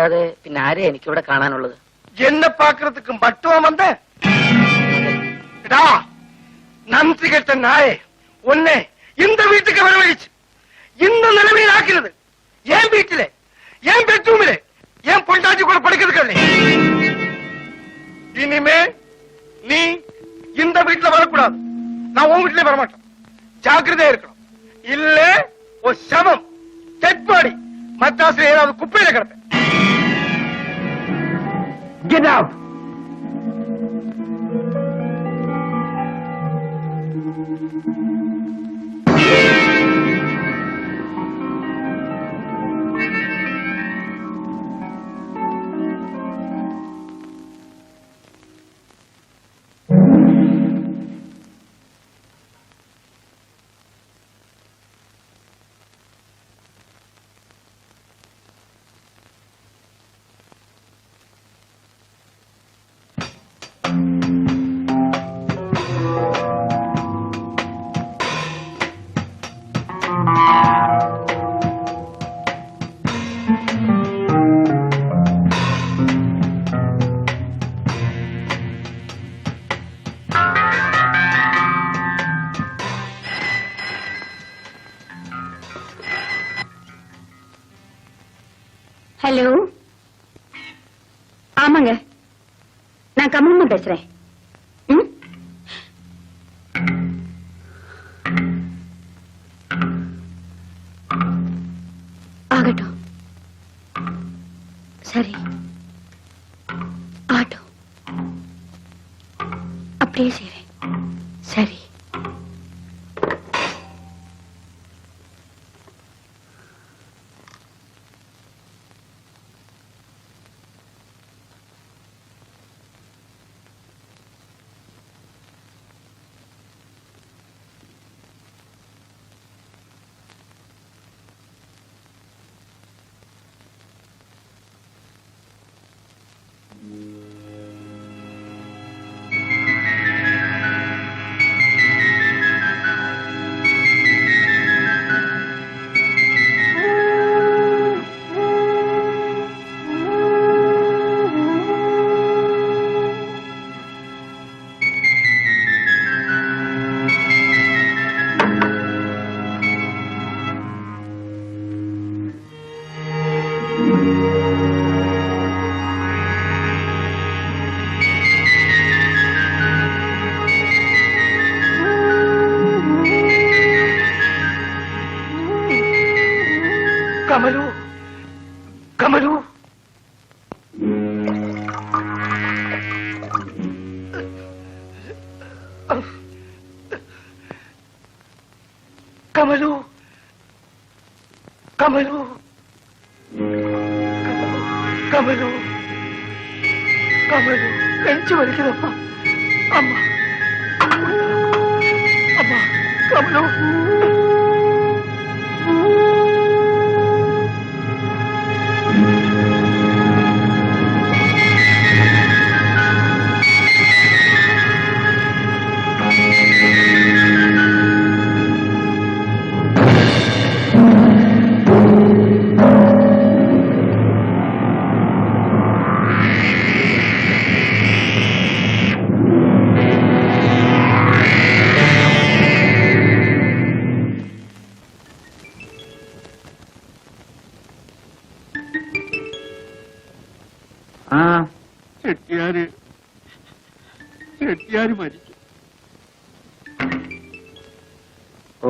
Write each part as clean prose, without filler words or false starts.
അതെ പിന്നെ ആരെ എനിക്കിവിടെ കാണാനുള്ളത്? എന്നെ പാക്കുന്നതുക്ക് മട്ടുവാ വന്ന നന്ദി കെട്ട നായെ ഒന്നെ இந்த வீட்டுக்கு வரவழைச்சு இந்த நிலைமையில் ஆக்கிறது என் வீட்டில என் பெட்ரூமில என் பொண்டாட்டி கூட படுக்கிறதுக்கு இனிமே நீ இந்த வீட்டுல வரக்கூடாது. நான் உன் வீட்டிலே வரமாட்டேன். ஜாக்கிரதையா இருக்கணும். இல்ல ஒரு சமம் டெட் பாடி மத்தாசுல ஏதாவது குப்பையில கிடப்பேன். Get out! ஹலோ, ஆமாங்க, நான் கமலம்மா பேசுறேன். ஆகட்டும், சரி, ஆகட்டும், அப்படியே செய்றேன். சரி. कमलू, कमलू, कमलू, कमलू, कमलू, कमलू, നെഞ്ചു വലിക്കുന്നപ്പ അമ്മ അമ്മ കമലു ചെട്ടിയാര് മരിച്ചു.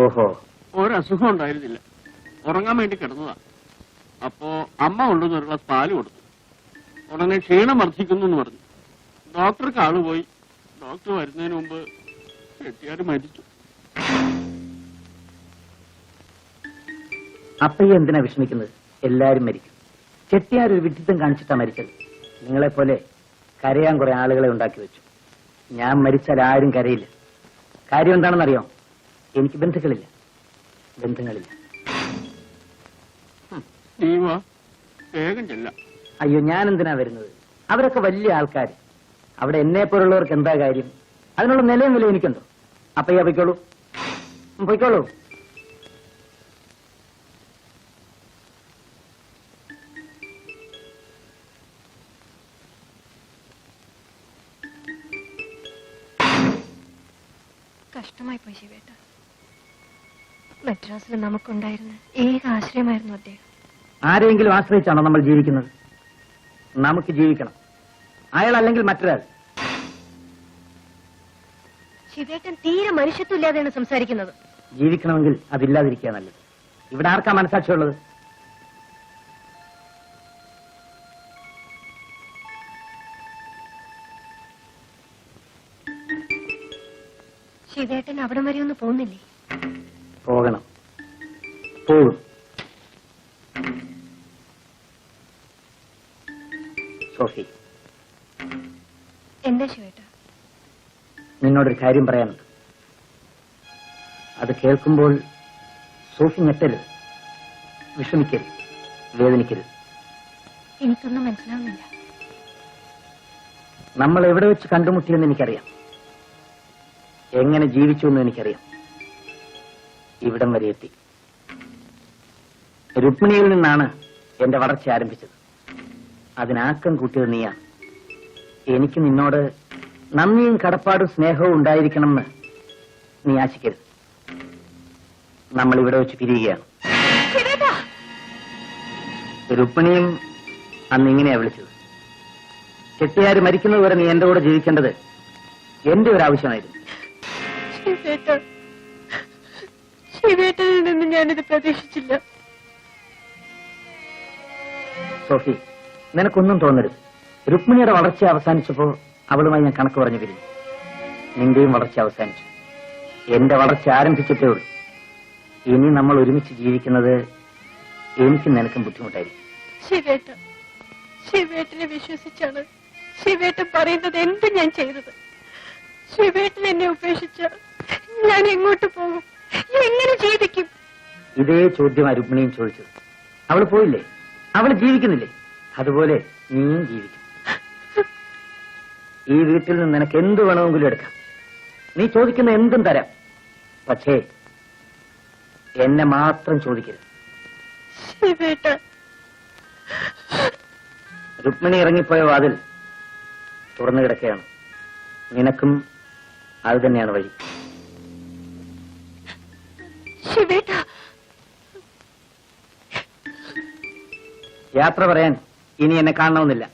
ഓഹോ, ഒരസുഖം ഉണ്ടായിരുന്നില്ല. ഉറങ്ങാൻ വേണ്ടി കിടന്നതാ. അപ്പോ അമ്മ കൊണ്ടുവന്ന് ഒരു ഗ്ലാസ് പാല് കൊടുത്തു. ഉടനെ ക്ഷീണം വർദ്ധിക്കുന്നു എന്ന് പറഞ്ഞു. ഡോക്ടർക്ക് ആള് പോയി. ഡോക്ടർ വരുന്നതിന് മുമ്പ് ചെട്ടിയാര് മരിച്ചു. അപ്പയ്യ എന്തിനാ വിഷമിക്കുന്നത്? എല്ലാരും മരിക്കും. ചെട്ടിയാർ ഒരു വിഡിത്തം കാണിച്ചിട്ടാ മരിച്ചത്. നിങ്ങളെപ്പോലെ കരയാൻ കുറെ ആളുകളെ ഉണ്ടാക്കി വെച്ചു. ഞാൻ മരിച്ചാൽ ആരും കരയില്ല. കാര്യം എന്താണെന്നറിയോ? എനിക്ക് ബന്ധുക്കളില്ല. അയ്യോ, ഞാൻ എന്തിനാ വരുന്നത്? അവരൊക്കെ വലിയ ആൾക്കാർ. അവിടെ എന്നെ പോലുള്ളവർക്ക് എന്താ കാര്യം? അതിനുള്ള നിലയും വില എനിക്കുണ്ടോ? അപ്പയ്യ പൊയ്ക്കോളൂ. കഷ്ടമായി പോയി ശിവേട്ട. മദ്രാസിൽ നമുക്കുണ്ടായിരുന്ന ഏക ആശ്രയമായിരുന്നു അദ്ദേഹം. ആരെങ്കിലും ആശ്രയിച്ചാണോ നമ്മൾ ജീവിക്കുന്നത്? നമുക്ക് ജീവിക്കണം, അയാൾ അല്ലെങ്കിൽ മറ്റൊരാൾ. ശിവേട്ടൻ തീരെ മനുഷ്യത്വമില്ലാതെയാണ് സംസാരിക്കുന്നത്. ജീവിക്കണമെങ്കിൽ അതില്ലാതിരിക്കുക നല്ലത്. ഇവിടെ ആർക്കാ മനസാക്ഷിയുള്ളത്? ശിവേട്ടൻ അവിടം വരെ ഒന്ന് പോകുന്നില്ലേ? പോകണം, പോകും. സോഫി, എന്താ ശിവേട്ട? നിന്നോടൊരു കാര്യം പറയാനുണ്ട്. അത് കേൾക്കുമ്പോൾ സോഫി ഞെട്ടരുത്, വിഷമിക്കരുത്, വേദനിക്കരുത്. എനിക്കൊന്നും മനസ്സിലാവുന്നില്ല. നമ്മൾ എവിടെ വെച്ച് കണ്ടുമുട്ടിയെന്ന് എനിക്കറിയാം, എങ്ങനെ ജീവിച്ചു എന്ന് എനിക്കറിയാം. ഇവിടം വരെ എത്തി. രുക്മിണിയിൽ നിന്നാണ് എന്റെ വളർച്ച ആരംഭിച്ചത്. അതിനാക്കം കൂട്ടിയത് നീയാണ്. എനിക്ക് നിന്നോട് നന്ദിയും കടപ്പാടും സ്നേഹവും ഉണ്ടായിരിക്കണമെന്ന് നീ ആശിക്കരുത്. നമ്മൾ ഇവിടെ വെച്ച് പിരിയുകയാണ്. രുക്മിണിയും അന്ന് ഇങ്ങനെയാ വിളിച്ചത്. ചെട്ടിയാര് മരിക്കുന്നത് വരെ നീ എന്റെ കൂടെ ജീവിക്കേണ്ടത് എന്റെ ഒരു ആവശ്യമായിരുന്നു. ശിവേട്ടനിൽ നിന്ന് ഞാനിത് പ്രതീക്ഷിച്ചില്ല. സോഫി, നിനക്കൊന്നും തോന്നരുത്. രുക്മിണിയുടെ വളർച്ച അവസാനിച്ചപ്പോ അവളുമായി ഞാൻ കണക്ക് പറഞ്ഞു പിരിഞ്ഞു. നിന്റെയും വളർച്ച അവസാനിച്ചു. എന്റെ വളർച്ച ആരംഭിച്ചിട്ടേ ഉള്ളൂ. ഇനി നമ്മൾ ഒരുമിച്ച് ജീവിക്കുന്നത് എനിക്കും നിനക്കും ബുദ്ധിമുട്ടായിരിക്കും. ശിവേട്ടനെ വിശ്വസിച്ചാണ് ശിവേട്ടൻ പറയുന്നത് എന്ത് ഞാൻ ചെയ്തത്. ശിവേട്ടൻ എന്നെ ഉപേക്ഷിച്ച ഞാൻ എങ്ങോട്ട് പോകും, എങ്ങനെ ജീവിക്കും? ഇതേ ചോദ്യം രുക്മിണിയും ചോദിച്ചത്. അവൾ പോയില്ലേ? അവൾ ജീവിക്കുന്നില്ലേ? അതുപോലെ നീയും ജീവിക്കും. ഈ വീട്ടിൽ നിന്ന് നിനക്ക് എന്ത് വേണമെങ്കിലും എടുക്കാം. നീ ചോദിക്കുന്ന എന്തും തരാം. പക്ഷേ എന്നെ മാത്രം ചോദിക്കരുത്. രുക്മിണി ഇറങ്ങിപ്പോയ വാതിൽ തുറന്നു കിടക്കുകയാണ്. നിനക്കും അത് തന്നെയാണ് വഴി. യാത്ര പറയാൻ ഇനി എന്നെ കാണണമെന്നില്ല.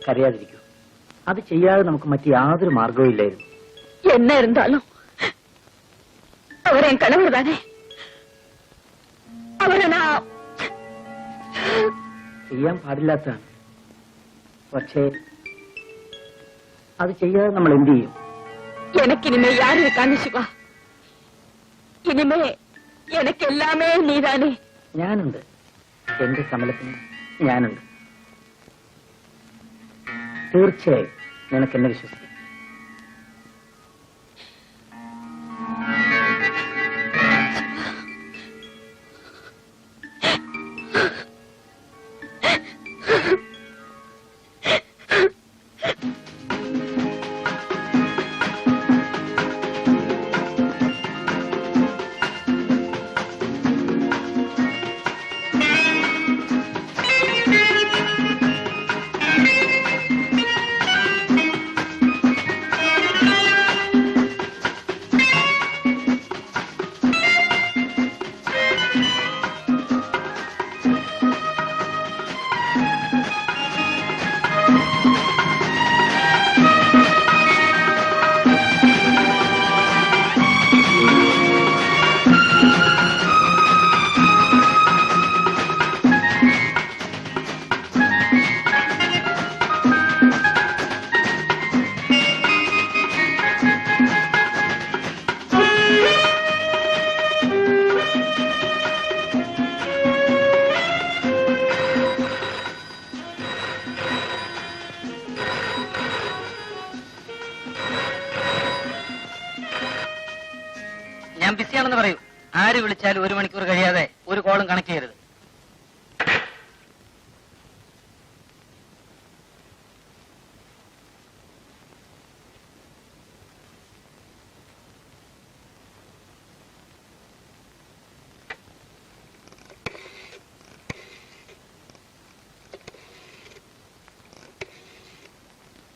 കരയാതിരിക്കൂ. അത് ചെയ്യാതെ നമുക്ക് മറ്റു യാതൊരു മാർഗവും ഇല്ലായിരുന്നു. என்ன இருந்தாலும் அவர் என் கணவர் தானே. அவரை நான் ചെയ്യാൻ പാടില്ലാത്തതാണ്. പക്ഷേ അത് ചെയ്യാതെ നമ്മൾ എന്ത് ചെയ്യും? எனக்கு இனிமே யாரு இருக்காங்க சிவா? இனிமே எனக்கு எல்லாமே நீதானே. ഞാനുണ്ട്, എന്റെ കമലത്തിന് ഞാനുണ്ട്. തീർച്ചയായും നിനക്ക് എന്നെ വിശ്വസിക്കാം. ഞാൻ ബിസിയാണെന്ന് പറയൂ. ആര് വിളിച്ചാലും 1 മണിക്കൂർ കഴിയാതെ ഒരു കോളും കണക്ട് ചെയ്യരുത്.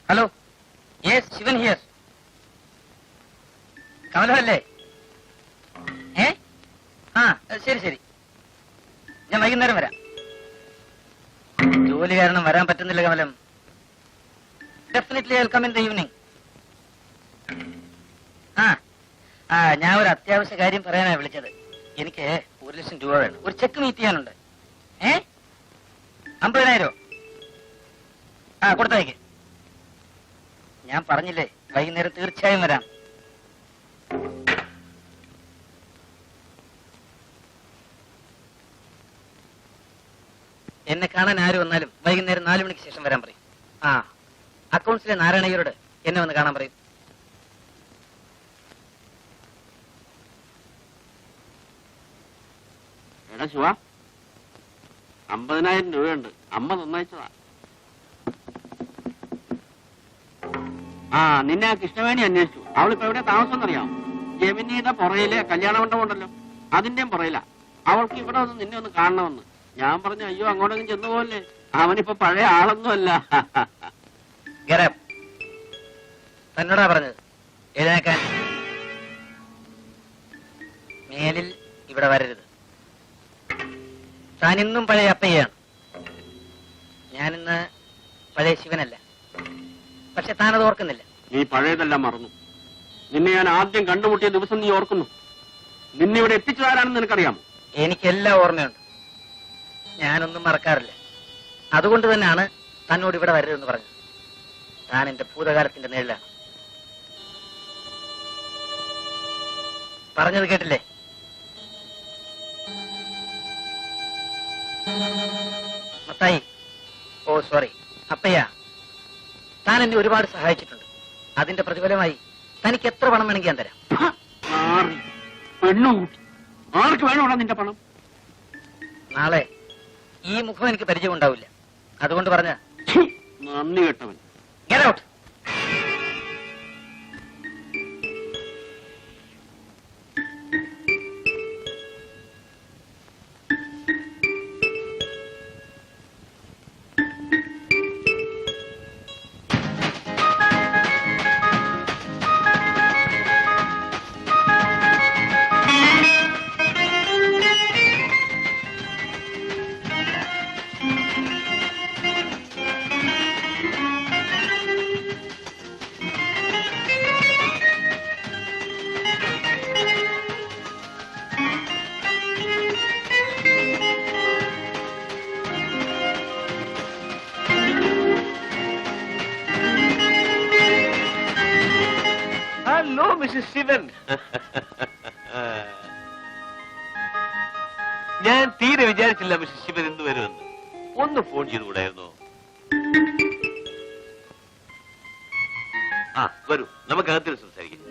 Hello, yes, Shivan here. കമലല്ലേ? ആ, ശരി ശരി, ഞാൻ വൈകുന്നേരം വരാം. ജോലി കാരണം വരാൻ പറ്റുന്നില്ല Kamalam. Definitely I will come in the evening. ഞാൻ ഒരു അത്യാവശ്യ കാര്യം പറയാനാണ് വിളിച്ചത്. എനിക്ക് 1 ലക്ഷം രൂപ വേണം. ഒരു ചെക്ക് മീറ്റ് ചെയ്യാനുണ്ട്. 50,000. കൊടുത്തയക്ക്. ഞാൻ പറഞ്ഞില്ലേ, വൈകുന്നേരം തീർച്ചയായും വരാം. എന്നെ കാണാൻ ആര് വന്നാലും വൈകുന്നേരം 4 മണിക്ക് ശേഷം വരാൻ പറയും. അക്കൗണ്ട്സിലെ നാരായണയ്യരോട് എന്നെ വന്ന് കാണാൻ പറയും. എടാ ശിവ, 50,000 രൂപയുണ്ട്. അമ്മ തന്നയച്ചതാ. നിന്നെ ആ കൃഷ്ണവേണി അന്വേഷിച്ചു. അവളിപ്പോ എവിടെ താമസം എന്നറിയാം? ജമിനിയുടെ പുറയിലെ കല്യാണ മണ്ഡപം ഉണ്ടല്ലോ, അതിന്റെയും പുറയില. അവൾക്ക് ഇവിടെ ഒന്ന് നിന്നെ ഒന്ന് കാണണമെന്ന്. ഞാൻ പറഞ്ഞു, അയ്യോ അങ്ങോട്ടെങ്കിലും ചെന്നു പോലെ, അവനിപ്പോ പഴയ ആളൊന്നുമല്ല. തന്നോടാ പറഞ്ഞത് എഴുന്നേക്കാൻ. മേലിൽ ഇവിടെ വരരുത്. താൻ ഇന്നും പഴയ അപ്പയ്യാണ്. ഞാനിന്ന് പഴയ ശിവനല്ല. പക്ഷെ താനത് ഓർക്കുന്നില്ല. നീ പഴയതെല്ലാം മറന്നു. നിന്നെ ഞാൻ ആദ്യം കണ്ടുമുട്ടിയ ദിവസം നീ ഓർക്കുന്നു. നിന്നെ ഇവിടെ എത്തിച്ചതാരാണെന്ന് നിനക്കറിയാമോ? എനിക്കെല്ലാം ഓർമ്മയുണ്ട്. ഞാനൊന്നും മറക്കാറില്ല. അതുകൊണ്ട് തന്നെയാണ് തന്നോട് ഇവിടെ വരരുതെന്ന് പറഞ്ഞത്. താൻ എന്റെ ഭൂതകാലത്തിന്റെ നിഴലാണ്. പറഞ്ഞത് കേട്ടില്ലേ? മത്തായി, ഓ സോറി, അപ്പയ്യ, താൻ എന്നെ ഒരുപാട് സഹായിച്ചിട്ടുണ്ട്. അതിന്റെ പ്രതിഫലമായി തനിക്ക് എത്ര പണം വേണമെങ്കിൽ ഞാൻ തരാം. പെണ്ണുകൂട്ടി ആർക്ക് വേണോടാ നിന്റെ പണം? നാളെ ഈ മുഖം എനിക്ക് പരിചയം ഉണ്ടാവില്ല. അതുകൊണ്ട് പറഞ്ഞ നന്ദി കേട്ടവൻ. Get out. Hello mister Shivan. ഞാൻ തീരെ വിചാരിച്ചില്ല മിസ്റ്റർ ശിവൻ എന്ത് വരുമെന്ന്. ഒന്ന് ഫോൺ ചെയ്തുകൂടായിരുന്നോ? വരൂ, നമുക്ക് അകത്തിൽ സംസാരിക്കാം.